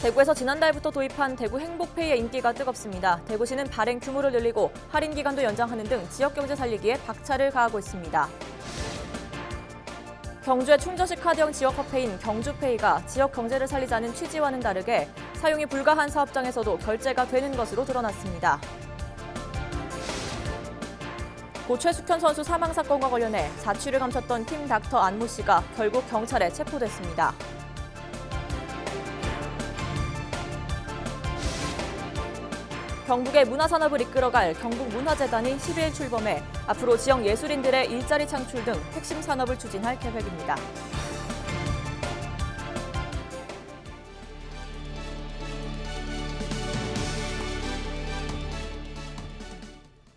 대구에서 지난달부터 도입한 대구 행복페이의 인기가 뜨겁습니다. 대구시는 발행 규모를 늘리고 할인 기간도 연장하는 등 지역 경제 살리기에 박차를 가하고 있습니다. 경주의 충전식 카드형 지역 화폐인 경주페이가 지역 경제를 살리자는 취지와는 다르게 사용이 불가한 사업장에서도 결제가 되는 것으로 드러났습니다. 고 최숙현 선수 사망 사건과 관련해 자취를 감췄던 팀 닥터 안모 씨가 결국 경찰에 체포됐습니다. 경북의 문화산업을 이끌어갈 경북문화재단이 10일 출범해 앞으로 지역 예술인들의 일자리 창출 등 핵심 산업을 추진할 계획입니다.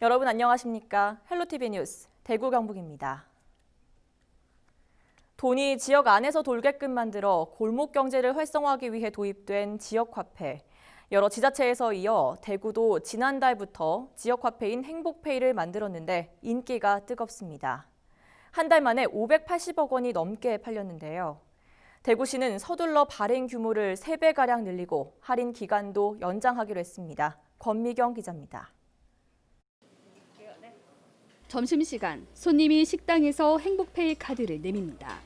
여러분 안녕하십니까? 헬로티비 뉴스 대구 경북입니다. 돈이 지역 안에서 돌게끔 만들어 골목 경제를 활성화하기 위해 도입된 지역화폐. 여러 지자체에서 이어 대구도 지난달부터 지역화폐인 행복페이를 만들었는데 인기가 뜨겁습니다. 한 달 만에 580억 원이 넘게 팔렸는데요. 대구시는 서둘러 발행 규모를 3배가량 늘리고 할인 기간도 연장하기로 했습니다. 권미경 기자입니다. 점심시간, 손님이 식당에서 행복페이 카드를 내밉니다.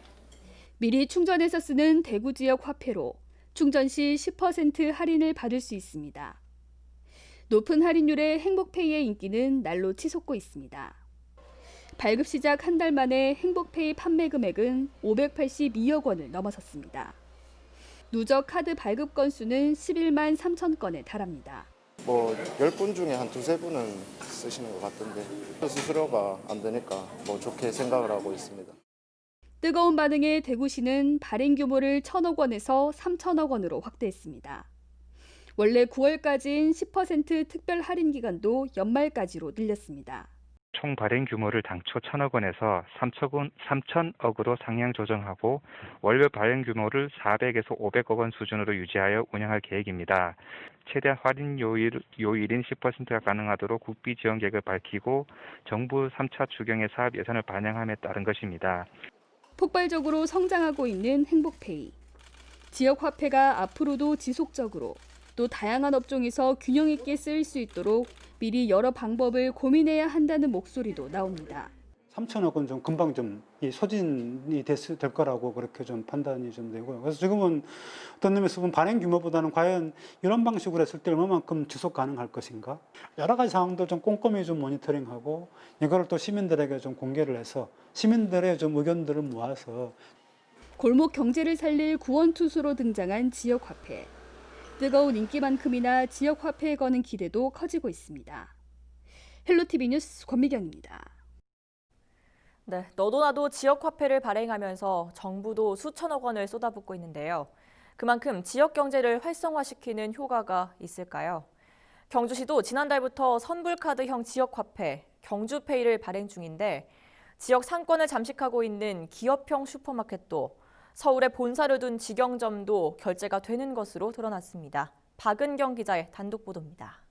미리 충전해서 쓰는 대구 지역 화폐로 충전 시 10% 할인을 받을 수 있습니다. 높은 할인율의 행복페이의 인기는 날로 치솟고 있습니다. 발급 시작 한 달 만에 행복페이 판매 금액은 582억 원을 넘어섰습니다. 누적 카드 발급 건수는 11만 3천 건에 달합니다. 10분 중에 한 두세 분은 쓰시는 것 같던데 수수료가 안 되니까 좋게 생각을 하고 있습니다. 뜨거운 반응에 대구시는 발행 규모를 1,000억 원에서 3,000억 원으로 확대했습니다. 원래 9월까지인 10% 특별 할인 기간도 연말까지로 늘렸습니다. 총 발행 규모를 당초 1,000억 원에서 3,000억으로 상향 조정하고 월별 발행 규모를 400에서 500억 원 수준으로 유지하여 운영할 계획입니다. 최대 할인 요일인 10%가 가능하도록 국비 지원 계획을 밝히고 정부 3차 추경의 사업 예산을 반영함에 따른 것입니다. 폭발적으로 성장하고 있는 행복페이. 지역 화폐가 앞으로도 지속적으로 또 다양한 업종에서 균형 있게 쓰일 수 있도록 미리 여러 방법을 고민해야 한다는 목소리도 나옵니다. 3천억은 좀 금방 좀 소진이 될 거라고 그렇게 좀 판단이 좀 되고요. 그래서 지금은 어떤 의미에서 보면 발행 규모보다는 과연 이런 방식으로 했을 때 얼마만큼 지속 가능할 것인가? 여러 가지 상황들 좀 꼼꼼히 좀 모니터링하고 이거를 또 시민들에게 좀 공개를 해서 시민들의 좀 의견들을 모아서 골목 경제를 살릴 구원투수로 등장한 지역 화폐. 뜨거운 인기만큼이나 지역 화폐에 거는 기대도 커지고 있습니다. 헬로티비 뉴스 권미경입니다. 네, 너도 나도 지역 화폐를 발행하면서 정부도 수천억 원을 쏟아붓고 있는데요. 그만큼 지역 경제를 활성화시키는 효과가 있을까요? 경주시도 지난달부터 선불카드형 지역 화폐, 경주페이를 발행 중인데 지역 상권을 잠식하고 있는 기업형 슈퍼마켓도 서울에 본사를 둔 직영점도 결제가 되는 것으로 드러났습니다. 박은경 기자의 단독 보도입니다.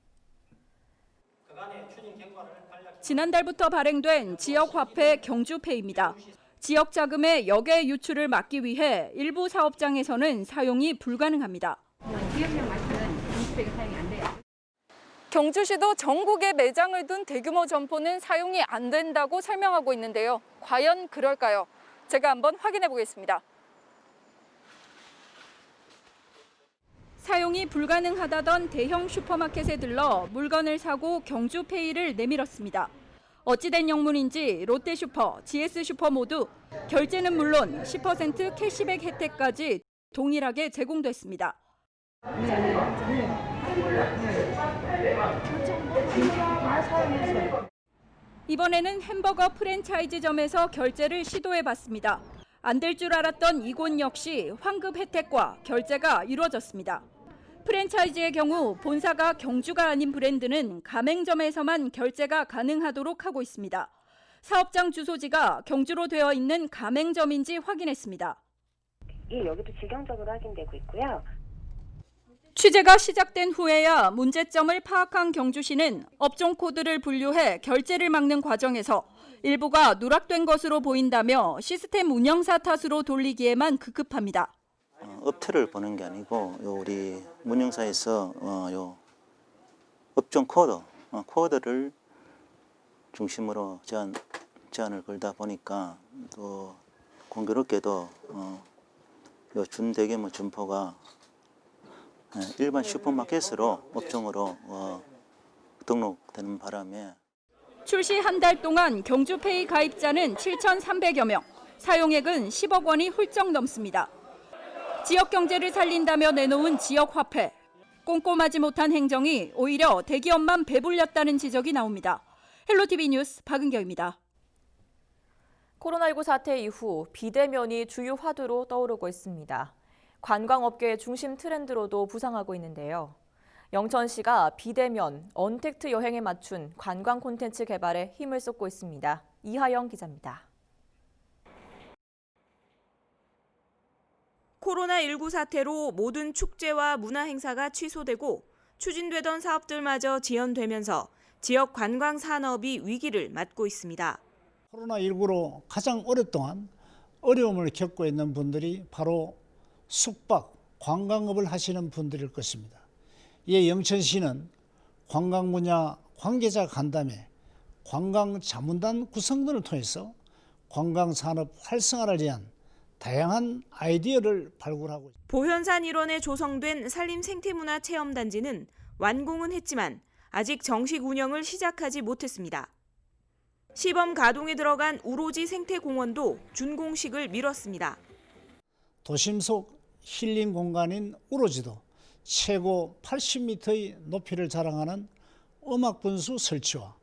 지난달부터 발행된 지역화폐 경주페이입니다. 지역 자금의 역외 유출을 막기 위해 일부 사업장에서는 사용이 불가능합니다. 기업용 마트는 경주페이가 사용이 안 돼요. 경주시도 전국에 매장을 둔 대규모 점포는 사용이 안 된다고 설명하고 있는데요. 과연 그럴까요? 제가 한번 확인해 보겠습니다. 사용이 불가능하다던 대형 슈퍼마켓에 들러 물건을 사고 경주페이를 내밀었습니다. 어찌된 영문인지 롯데슈퍼, GS슈퍼 모두 결제는 물론 10% 캐시백 혜택까지 동일하게 제공됐습니다. 이번에는 햄버거 프랜차이즈점에서 결제를 시도해봤습니다. 안 될 줄 알았던 이곳 역시 환급 혜택과 결제가 이루어졌습니다. 프랜차이즈의 경우 본사가 경주가 아닌 브랜드는 가맹점에서만 결제가 가능하도록 하고 있습니다. 사업장 주소지가 경주로 되어 있는 가맹점인지 확인했습니다. 여기도 직영점으로 확인되고 있고요. 취재가 시작된 후에야 문제점을 파악한 경주시는 업종 코드를 분류해 결제를 막는 과정에서 일부가 누락된 것으로 보인다며 시스템 운영사 탓으로 돌리기에만 급급합니다. 업체를 보는 게 아니고 요 우리 문영사에서 요 업종 코드를 중심으로 제안을 걸다 보니까 또 공교롭게도 요 준대규모 점포가 일반 슈퍼마켓으로 업종으로 등록되는 바람에 출시 한 달 동안 경주페이 가입자는 7,300여 명, 사용액은 10억 원이 훌쩍 넘습니다. 지역 경제를 살린다며 내놓은 지역 화폐. 꼼꼼하지 못한 행정이 오히려 대기업만 배불렸다는 지적이 나옵니다. 헬로티비 뉴스 박은경입니다. 코로나19 사태 이후 비대면이 주요 화두로 떠오르고 있습니다. 관광업계의 중심 트렌드로도 부상하고 있는데요. 영천시가 비대면, 언택트 여행에 맞춘 관광 콘텐츠 개발에 힘을 쏟고 있습니다. 이하영 기자입니다. 코로나19 사태로 모든 축제와 문화 행사가 취소되고 추진되던 사업들마저 지연되면서 지역 관광 산업이 위기를 맞고 있습니다. 코로나19로 가장 오랫동안 어려움을 겪고 있는 분들이 바로 숙박, 관광업을 하시는 분들일 것입니다. 이에 영천시는 관광 분야 관계자 간담회, 관광자문단 구성 등을 통해서 관광산업 활성화를 위한 다양한 아이디어를 발굴하고 있습니다. 보현산 일원에 조성된 산림생태문화체험단지는 완공은 했지만 아직 정식 운영을 시작하지 못했습니다. 시범 가동에 들어간 우로지 생태공원도 준공식을 미뤘습니다. 도심 속 힐링 공간인 우로지도 최고 80m의 높이를 자랑하는 음악 분수 설치와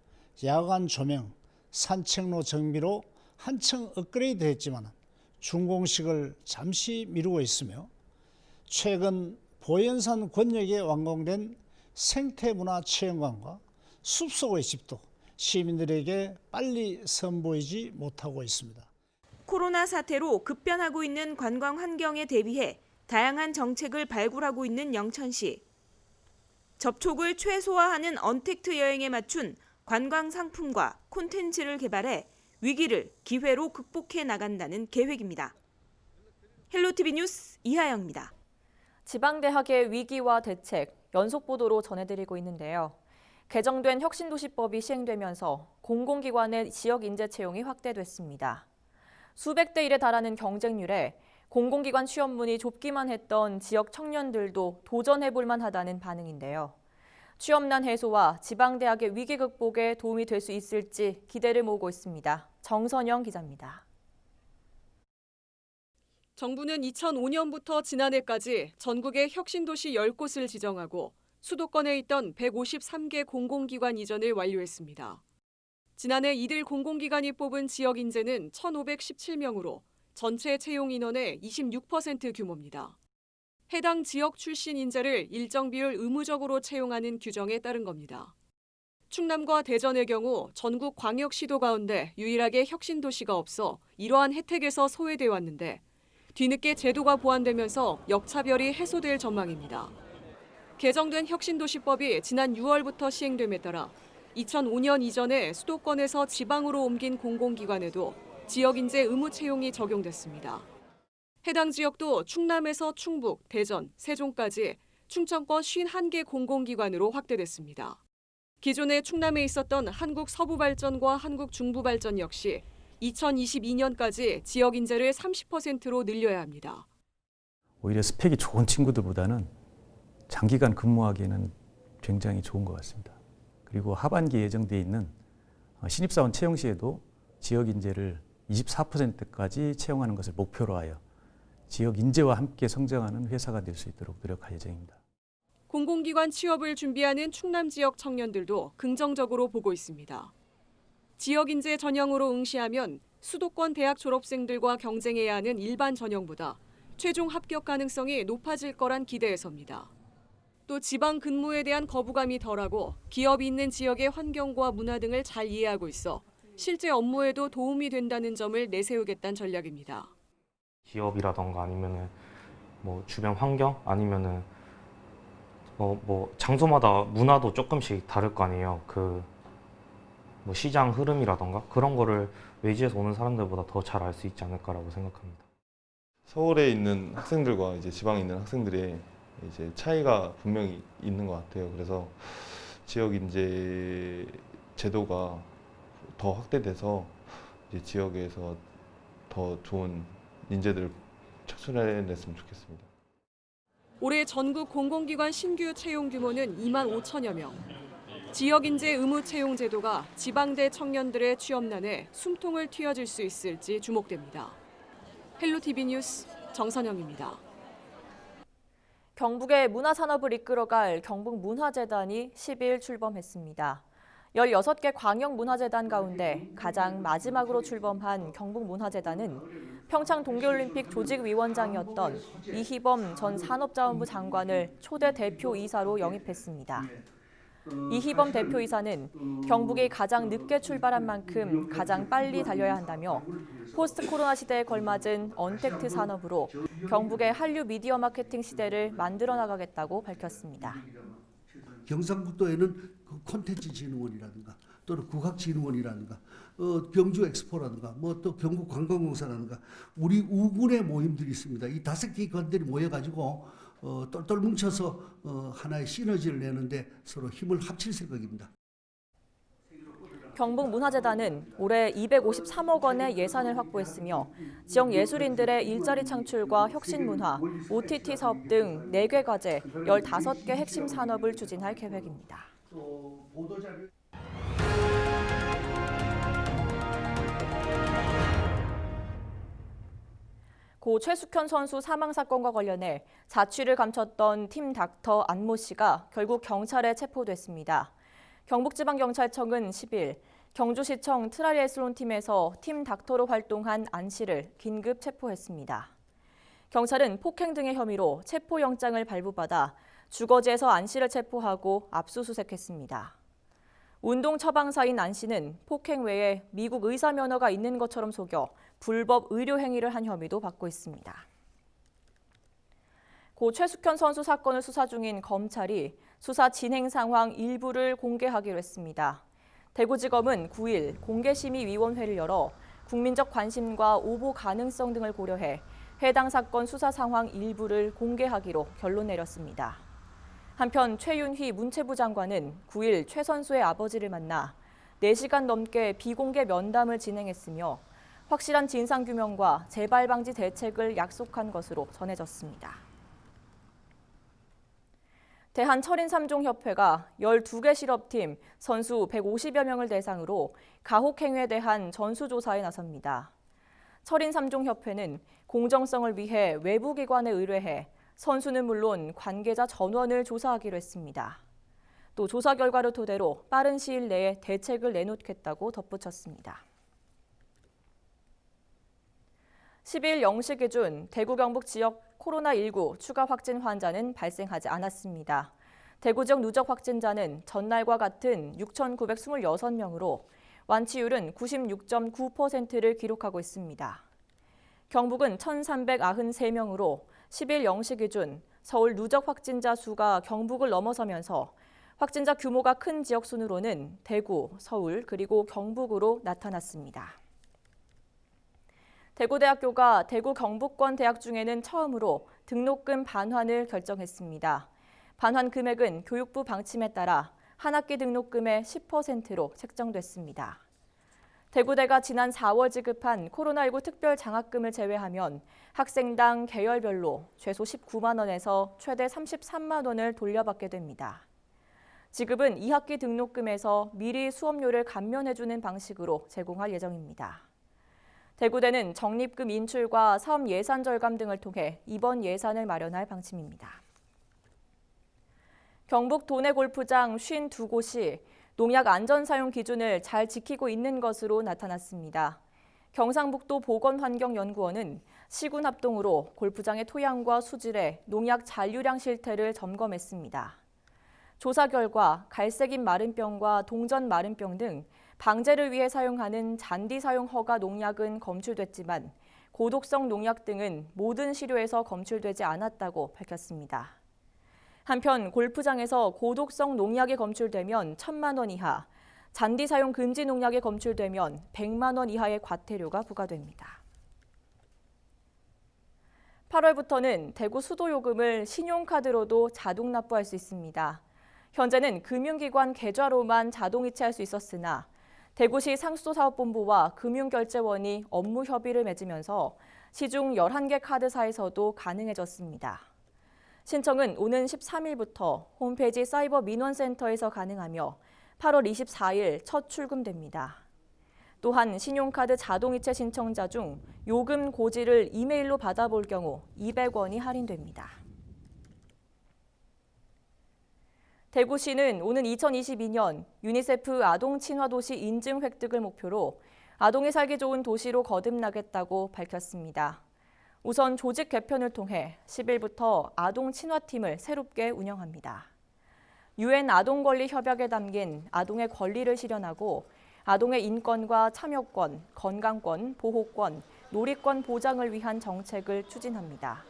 야간 조명, 산책로 정비로 한층 업그레이드 했지만 준공식을 잠시 미루고 있으며 최근 보현산 권역에 완공된 생태문화체험관과 숲속의 집도 시민들에게 빨리 선보이지 못하고 있습니다. 코로나 사태로 급변하고 있는 관광 환경에 대비해 다양한 정책을 발굴하고 있는 영천시. 접촉을 최소화하는 언택트 여행에 맞춘 관광 상품과 콘텐츠를 개발해 위기를 기회로 극복해 나간다는 계획입니다. 헬로티비 뉴스 이하영입니다. 지방대학의 위기와 대책 연속 보도로 전해드리고 있는데요. 개정된 혁신도시법이 시행되면서 공공기관의 지역 인재 채용이 확대됐습니다. 수백 대 1에 달하는 경쟁률에 공공기관 취업문이 좁기만 했던 지역 청년들도 도전해볼 만하다는 반응인데요. 취업난 해소와 지방대학의 위기 극복에 도움이 될 수 있을지 기대를 모으고 있습니다. 정선영 기자입니다. 정부는 2005년부터 지난해까지 전국의 혁신도시 10곳을 지정하고 수도권에 있던 153개 공공기관 이전을 완료했습니다. 지난해 이들 공공기관이 뽑은 지역 인재는 1,517명으로 전체 채용 인원의 26% 규모입니다. 해당 지역 출신 인재를 일정 비율 의무적으로 채용하는 규정에 따른 겁니다. 충남과 대전의 경우 전국 광역시도 가운데 유일하게 혁신도시가 없어 이러한 혜택에서 소외돼 왔는데 뒤늦게 제도가 보완되면서 역차별이 해소될 전망입니다. 개정된 혁신도시법이 지난 6월부터 시행됨에 따라 2005년 이전에 수도권에서 지방으로 옮긴 공공기관에도 지역인재 의무 채용이 적용됐습니다. 해당 지역도 충남에서 충북, 대전, 세종까지 충청권 51개 공공기관으로 확대됐습니다. 기존에 충남에 있었던 한국서부발전과 한국중부발전 역시 2022년까지 지역 인재를 30%로 늘려야 합니다. 오히려 스펙이 좋은 친구들보다는 장기간 근무하기에는 굉장히 좋은 것 같습니다. 그리고 하반기 예정돼 있는 신입사원 채용 시에도 지역 인재를 24%까지 채용하는 것을 목표로 하여 지역 인재와 함께 성장하는 회사가 될 수 있도록 노력할 예정입니다. 공공기관 취업을 준비하는 충남 지역 청년들도 긍정적으로 보고 있습니다. 지역 인재 전형으로 응시하면 수도권 대학 졸업생들과 경쟁해야 하는 일반 전형보다 최종 합격 가능성이 높아질 거란 기대에서입니다. 또 지방 근무에 대한 거부감이 덜하고 기업이 있는 지역의 환경과 문화 등을 잘 이해하고 있어 실제 업무에도 도움이 된다는 점을 내세우겠다는 전략입니다. 기업이라던가 아니면은 뭐 주변 환경 아니면은 뭐 장소마다 문화도 조금씩 다를 거 아니에요. 뭐 시장 흐름이라던가 그런 거를 외지에서 오는 사람들보다 더 잘 알 수 있지 않을까라고 생각합니다. 서울에 있는 학생들과 이제 지방에 있는 학생들의 이제 차이가 분명히 있는 것 같아요. 그래서 지역 인재 제도가 더 확대돼서 이제 지역에서 더 좋은 인재들을 창출해냈으면 좋겠습니다. 올해 전국 공공기관 신규 채용 규모는 2만 5천여 명. 지역 인재 의무 채용 제도가 지방대 청년들의 취업난에 숨통을 트여줄 수 있을지 주목됩니다. 헬로티비 뉴스 정선영입니다. 경북의 문화산업을 이끌어갈 경북문화재단이 10일 출범했습니다. 16개 광역문화재단 가운데 가장 마지막으로 출범한 경북문화재단은 평창 동계올림픽 조직위원장이었던 이희범 전 산업자원부 장관을 초대 대표이사로 영입했습니다. 이희범 대표이사는 경북이 가장 늦게 출발한 만큼 가장 빨리 달려야 한다며 포스트 코로나 시대에 걸맞은 언택트 산업으로 경북의 한류 미디어 마케팅 시대를 만들어 나가겠다고 밝혔습니다. 경상북도에는 그 콘텐츠진흥원이라든가 또는 국학진흥원이라든가 경주 엑스포라든가 뭐 또 경북관광공사라든가 우리 우군의 모임들이 있습니다. 이 5개 기관들이 모여가지고 똘똘 뭉쳐서 하나의 시너지를 내는데 서로 힘을 합칠 생각입니다. 경북문화재단은 올해 253억 원의 예산을 확보했으며 지역 예술인들의 일자리 창출과 혁신문화, OTT 사업 등 4개 과제 15개 핵심 산업을 추진할 계획입니다. 고 최숙현 선수 사망 사건과 관련해 자취를 감췄던 팀 닥터 안모 씨가 결국 경찰에 체포됐습니다. 경북지방경찰청은 10일 경주시청 트라이애슬론팀에서 팀 닥터로 활동한 안 씨를 긴급 체포했습니다. 경찰은 폭행 등의 혐의로 체포영장을 발부받아 주거지에서 안 씨를 체포하고 압수수색했습니다. 운동 처방사인 안 씨는 폭행 외에 미국 의사 면허가 있는 것처럼 속여 불법 의료 행위를 한 혐의도 받고 있습니다. 고 최숙현 선수 사건을 수사 중인 검찰이 수사 진행 상황 일부를 공개하기로 했습니다. 대구지검은 9일 공개심의위원회를 열어 국민적 관심과 오보 가능성 등을 고려해 해당 사건 수사 상황 일부를 공개하기로 결론 내렸습니다. 한편 최윤희 문체부 장관은 9일 최 선수의 아버지를 만나 4시간 넘게 비공개 면담을 진행했으며 확실한 진상규명과 재발 방지 대책을 약속한 것으로 전해졌습니다. 대한철인3종협회가 12개 실업팀 선수 150여 명을 대상으로 가혹행위에 대한 전수조사에 나섭니다. 철인3종협회는 공정성을 위해 외부기관에 의뢰해 선수는 물론 관계자 전원을 조사하기로 했습니다. 또 조사 결과를 토대로 빠른 시일 내에 대책을 내놓겠다고 덧붙였습니다. 10일 0시 기준 대구 경북 지역 코로나19 추가 확진 환자는 발생하지 않았습니다. 대구 지역 누적 확진자는 전날과 같은 6,926명으로 완치율은 96.9%를 기록하고 있습니다. 경북은 1,393명으로 10일 0시 기준 서울 누적 확진자 수가 경북을 넘어서면서 확진자 규모가 큰 지역 순으로는 대구, 서울, 그리고 경북으로 나타났습니다. 대구대학교가 대구 경북권 대학 중에는 처음으로 등록금 반환을 결정했습니다. 반환 금액은 교육부 방침에 따라 한 학기 등록금의 10%로 책정됐습니다. 대구대가 지난 4월 지급한 코로나19 특별 장학금을 제외하면 학생당 계열별로 최소 19만 원에서 최대 33만 원을 돌려받게 됩니다. 지급은 2학기 등록금에서 미리 수업료를 감면해주는 방식으로 제공할 예정입니다. 대구대는 적립금 인출과 사업 예산 절감 등을 통해 이번 예산을 마련할 방침입니다. 경북 도내 골프장 52곳이 농약 안전 사용 기준을 잘 지키고 있는 것으로 나타났습니다. 경상북도 보건환경연구원은 시군 합동으로 골프장의 토양과 수질에 농약 잔류량 실태를 점검했습니다. 조사 결과 갈색인 마른병과 동전 마른병 등 방제를 위해 사용하는 잔디 사용 허가 농약은 검출됐지만 고독성 농약 등은 모든 시료에서 검출되지 않았다고 밝혔습니다. 한편 골프장에서 고독성 농약이 검출되면 1,000만 원 이하, 잔디 사용 금지 농약이 검출되면 100만 원 이하의 과태료가 부과됩니다. 8월부터는 대구 수도요금을 신용카드로도 자동 납부할 수 있습니다. 현재는 금융기관 계좌로만 자동이체할 수 있었으나 대구시 상수도사업본부와 금융결제원이 업무 협의를 맺으면서 시중 11개 카드사에서도 가능해졌습니다. 신청은 오는 13일부터 홈페이지 사이버 민원센터에서 가능하며 8월 24일 첫 출금됩니다. 또한 신용카드 자동이체 신청자 중 요금 고지를 이메일로 받아볼 경우 200원이 할인됩니다. 대구시는 오는 2022년 유니세프 아동 친화 도시 인증 획득을 목표로 아동이 살기 좋은 도시로 거듭나겠다고 밝혔습니다. 우선 조직 개편을 통해 10일부터 아동 친화팀을 새롭게 운영합니다. UN 아동 권리 협약에 담긴 아동의 권리를 실현하고 아동의 인권과 참여권, 건강권, 보호권, 놀이권 보장을 위한 정책을 추진합니다.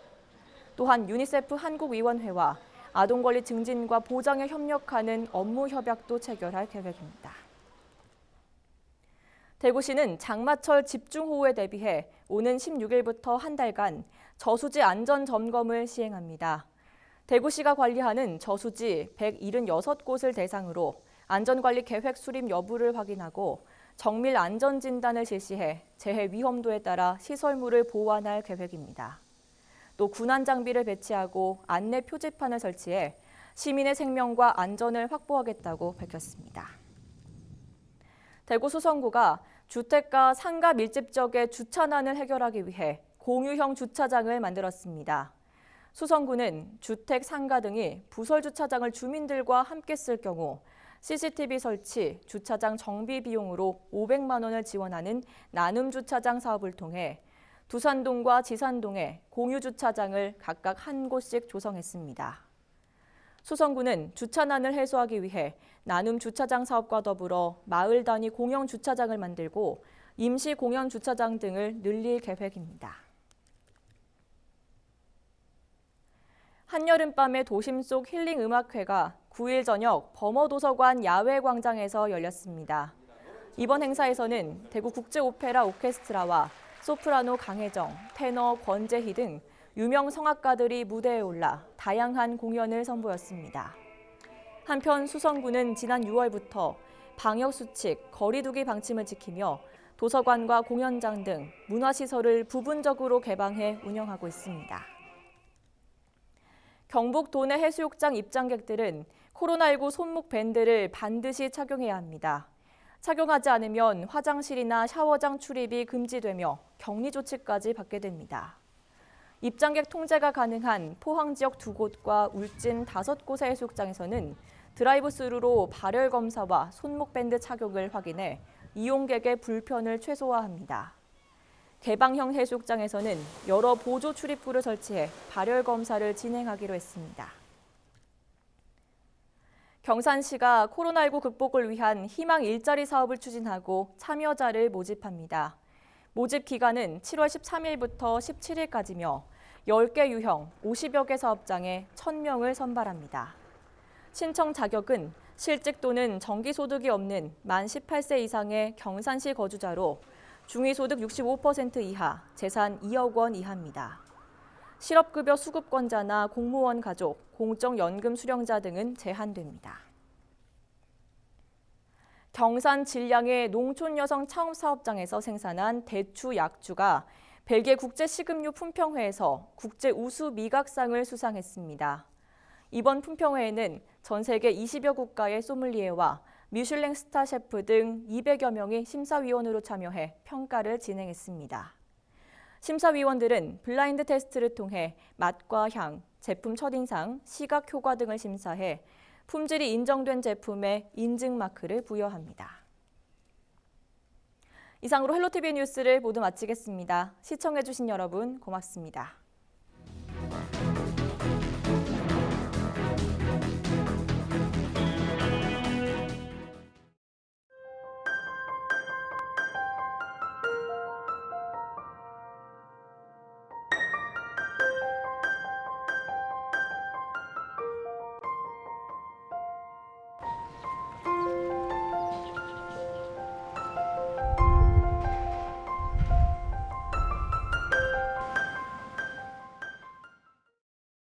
또한 유니세프 한국위원회와 아동 권리 증진과 보장에 협력하는 업무 협약도 체결할 계획입니다. 대구시는 장마철 집중호우에 대비해 오는 16일부터 한 달간 저수지 안전 점검을 시행합니다. 대구시가 관리하는 저수지 176곳을 대상으로 안전관리 계획 수립 여부를 확인하고 정밀 안전진단을 실시해 재해 위험도에 따라 시설물을 보완할 계획입니다. 또 군안 장비를 배치하고 안내 표지판을 설치해 시민의 생명과 안전을 확보하겠다고 밝혔습니다. 대구 수성구가 주택가 상가 밀집 지역의 주차난을 해결하기 위해 공유형 주차장을 만들었습니다. 수성구는 주택, 상가 등이 부설 주차장을 주민들과 함께 쓸 경우 CCTV 설치, 주차장 정비 비용으로 500만 원을 지원하는 나눔 주차장 사업을 통해 두산동과 지산동에 공유 주차장을 각각 한 곳씩 조성했습니다. 수성구는 주차난을 해소하기 위해 나눔 주차장 사업과 더불어 마을 단위 공영 주차장을 만들고 임시 공영 주차장 등을 늘릴 계획입니다. 한여름밤의 도심 속 힐링 음악회가 9일 저녁 범어도서관 야외광장에서 열렸습니다. 이번 행사에서는 대구 국제오페라 오케스트라와 소프라노 강혜정, 테너 권재희 등 유명 성악가들이 무대에 올라 다양한 공연을 선보였습니다. 한편 수성구는 지난 6월부터 방역수칙, 거리두기 방침을 지키며 도서관과 공연장 등 문화시설을 부분적으로 개방해 운영하고 있습니다. 경북 도내 해수욕장 입장객들은 코로나19 손목 밴드를 반드시 착용해야 합니다. 착용하지 않으면 화장실이나 샤워장 출입이 금지되며 격리 조치까지 받게 됩니다. 입장객 통제가 가능한 포항 지역 2곳과 울진 5곳의 해수욕장에서는 드라이브스루로 발열 검사와 손목 밴드 착용을 확인해 이용객의 불편을 최소화합니다. 개방형 해수욕장에서는 여러 보조 출입구를 설치해 발열 검사를 진행하기로 했습니다. 경산시가 코로나19 극복을 위한 희망 일자리 사업을 추진하고 참여자를 모집합니다. 모집 기간은 7월 13일부터 17일까지며 10개 유형 50여 개 사업장에 1,000명을 선발합니다. 신청 자격은 실직 또는 정기소득이 없는 만 18세 이상의 경산시 거주자로 중위소득 65% 이하, 재산 2억 원 이하입니다. 실업급여 수급권자나 공무원 가족, 공적연금 수령자 등은 제한됩니다. 경산 진량의 농촌여성 창업사업장에서 생산한 대추 약주가 벨기에 국제식음료 품평회에서 국제 우수 미각상을 수상했습니다. 이번 품평회에는 전 세계 20여 국가의 소믈리에와 미슐랭 스타 셰프 등 200여 명이 심사위원으로 참여해 평가를 진행했습니다. 심사위원들은 블라인드 테스트를 통해 맛과 향, 제품 첫인상, 시각 효과 등을 심사해 품질이 인정된 제품에 인증 마크를 부여합니다. 이상으로 헬로티비 뉴스를 모두 마치겠습니다. 시청해주신 여러분 고맙습니다.